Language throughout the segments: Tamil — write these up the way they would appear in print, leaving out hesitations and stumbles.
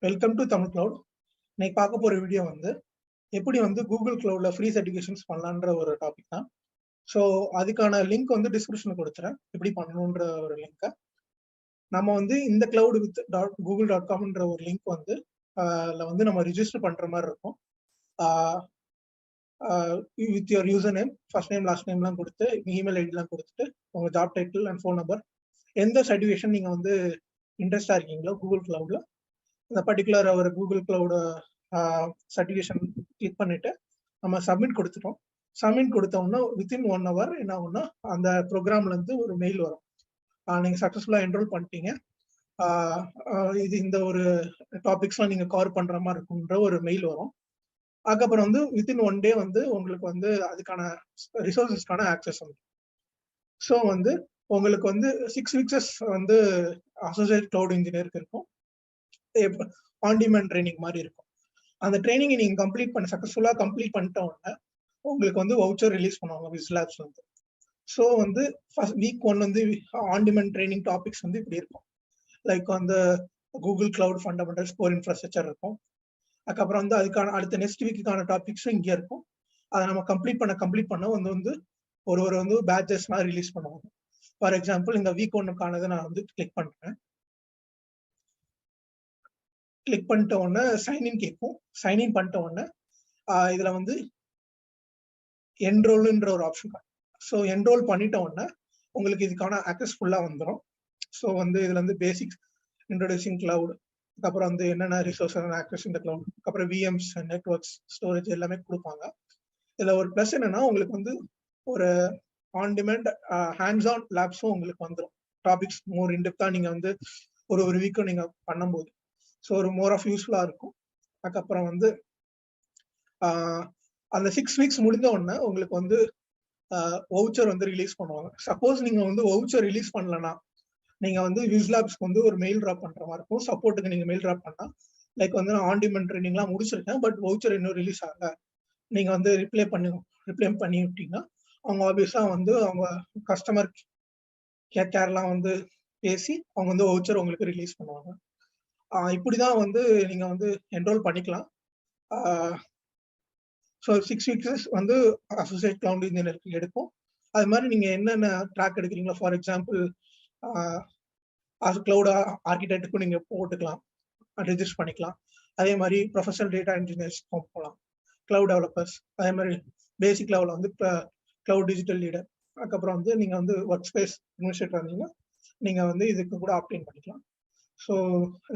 Welcome to Tamil cloud. இன்னைக்கு பார்க்க போற வீடியோ வந்து எப்படி வந்து கூகுள் கிளவுட்ல ஃப்ரீ சர்டிஃபிகேஷன்ஸ் பண்ணலான்ற ஒரு டாபிக் தான். ஸோ அதுக்கான லிங்க் வந்து டிஸ்கிரிப்ஷனில் கொடுத்துறேன், எப்படி பண்ணணுன்ற ஒரு லிங்கை. நம்ம வந்து இந்த கிளவுட் வித் google.comன்ற ஒரு லிங்க் வந்து வந்து நம்ம ரிஜிஸ்டர் பண்ற மாதிரி இருக்கும். With your user name, first name last நேம்லாம் கொடுத்து இமெயில் ஐடிலாம் கொடுத்துட்டு உங்க job title and phone number, எந்த சர்டிஃபிகேஷன் நீங்க வந்து இன்ட்ரெஸ்டா இருக்கீங்களோ கூகுள் கிளவுட்ல இந்த பர்டிகுலர் ஒரு கூகுள் கிளவுட் சர்டிஃபிகேஷன் கிளிக் பண்ணிட்டு நம்ம சப்மிட் கொடுத்துட்டோம். சப்மிட் கொடுத்தோம்னா வித்தின் 1 hour என்ன ஆகும்னா அந்த ப்ரோக்ராம்ல இருந்து ஒரு மெயில் வரும், நீங்க சக்சஸ்ஃபுல்லா என்ரோல் பண்ணிட்டீங்க, இது இந்த ஒரு டாபிக்ஸ்லாம் நீங்க கவர் பண்ற மாதிரி இருக்குன்ற ஒரு மெயில் வரும். அதுக்கப்புறம் வந்து வித்தின் 1 day வந்து உங்களுக்கு வந்து அதுக்கான ரிசோர்ஸஸ்க்கான ஆக்சஸ் வந்து. ஸோ வந்து உங்களுக்கு வந்து 6 weeks வந்து அசோசியேட் கிளவுட் இன்ஜினியருக்கு இருக்கும், ஆன் டிமாண்ட் ட்ரைனிங் மாதிரி இருக்கும். அந்த ட்ரைனிங்கை நீங்க சக்சஸ்ஃபுல்லா கம்ப்ளீட் பண்ணிட்ட உடனே உங்களுக்கு வந்து வவுச்சர் ரிலீஸ் பண்ணுவாங்க விஸ்லாப்ஸ் வந்து. ஸோ வந்து ஃபர்ஸ்ட் வீக் 1 வந்து ஆன் டிமாண்ட் ட்ரைனிங் டாபிக்ஸ் வந்து இப்படி இருக்கும். லைக் வந்து Google cloud fundamentals, core infrastructure இருக்கும். அதுக்கப்புறம் வந்து அதுக்கான அடுத்த நெக்ஸ்ட் வீக்குக்கான டாபிக்ஸும் இங்கே இருக்கும். அதை நம்ம கம்ப்ளீட் பண்ண வந்து ஒரு வந்து பேட்சஸ் மாதிரி ரிலீஸ் பண்ணுவாங்க. ஃபார் எக்ஸாம்பிள் இந்த வீக் 1க்கானதை நான் வந்து கிளிக் பண்றேன். கிளிக் பண்ணிட்ட உடனே சைன்இன் கேட்கும். சைன்இன் பண்ணிட்ட உடனே இதுல வந்து என்ரோல்ன்ற ஒரு ஆப்ஷன். ஸோ என்ரோல் பண்ணிட்ட உடனே உங்களுக்கு இதுக்கான ஆக்சஸ் ஃபுல்லா வந்துடும். ஸோ வந்து இதுல வந்து பேசிக்ஸ், இன்ட்ரோடியூசிங் கிளவுட், அதுக்கப்புறம் வந்து என்னென்ன ரிசோர்ஸஸ் ஆக்சஸ் இந்த கிளவுட், அப்புறம் விஎம்ஸ், நெட்ஒர்க்ஸ், ஸ்டோரேஜ் எல்லாமே கொடுப்பாங்க. இதுல ஒரு ப்ளஸ் என்னன்னா உங்களுக்கு வந்து ஒரு ஆன் டிமாண்ட் ஹேண்ட்ஸ் ஆன் லேப்ஸும் உங்களுக்கு வந்துடும். டாபிக்ஸ் மோர் இன்டெப்தா நீங்க வந்து ஒரு வீக்கும் நீங்க பண்ணும்போது ஸோ ஒரு மோர் ஆஃப் யூஸ்ஃபுல்லா இருக்கும். அதுக்கப்புறம் வந்து அந்த 6 weeks முடிஞ்ச உடனே உங்களுக்கு வந்து வவுச்சர் வந்து ரிலீஸ் பண்ணுவாங்க. சப்போஸ் நீங்க வந்து வவுச்சர் ரிலீஸ் பண்ணலன்னா நீங்க வந்து விஸ்லாப்ஸ்க்கு வந்து ஒரு மெயில் ட்ராப் பண்ற மாதிரி இருக்கும். சப்போர்ட்டுக்கு நீங்க மெயில் ட்ராப் பண்ணா, லைக் வந்து நான் ஆன் டிமாண்ட் ட்ரைனிங்லாம் முடிச்சிருக்கேன், பட் வவுச்சர் இன்னும் ரிலீஸ் ஆகல, நீங்க வந்து ரிப்ளை பண்ணி விட்டீங்கன்னா அவங்க ஆப்வியஸா வந்து அவங்க கஸ்டமர் கேர்லாம் வந்து பேசி அவங்க வந்து வவுச்சர் உங்களுக்கு ரிலீஸ் பண்ணுவாங்க. இப்படிதான் வந்து நீங்க வந்து என்ரோல் பண்ணிக்கலாம். ஸோ 6 weeks வந்து அசோசியேட் கிளவுட் இன்ஜினியருக்கு எடுக்கும். அது மாதிரி நீங்க என்னென்ன ட்ராக் எடுக்கிறீங்களோ, ஃபார் எக்ஸாம்பிள் கிளவுட் ஆர்கிடெக்டுக்கும் நீங்க போட்டுக்கலாம், ரெஜிஸ்டர் பண்ணிக்கலாம். அதே மாதிரி ப்ரொஃபஷனல் டேட்டா இன்ஜினியர்ஸ்க்கும் போகலாம், கிளவுட் டெவலப்பர்ஸ், அதே மாதிரி பேசிக் லெவலில் வந்து கிளவுட் டிஜிட்டல் லீடர், அதுக்கப்புறம் வந்து நீங்க வந்து ஒர்க் ஸ்பேஸ் அட்மினிஸ்ட்ரேட்டர் இருந்தீங்கன்னா நீங்க வந்து இதுக்கு கூட ஆப்டைன் பண்ணிக்கலாம். ஸோ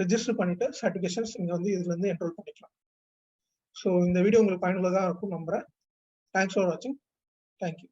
ரெஜிஸ்டர் பண்ணிட்டு சர்டிஃபிகேஷன்ஸ் நீங்க வந்து இதுல இருந்து என்ரோல் பண்ணிக்கலாம். ஸோ இந்த வீடியோ உங்களுக்கு பயனுள்ளதாக இருக்கும் நம்புறேன். தேங்க்ஸ் ஃபார் வாட்சிங். தேங்க்யூ.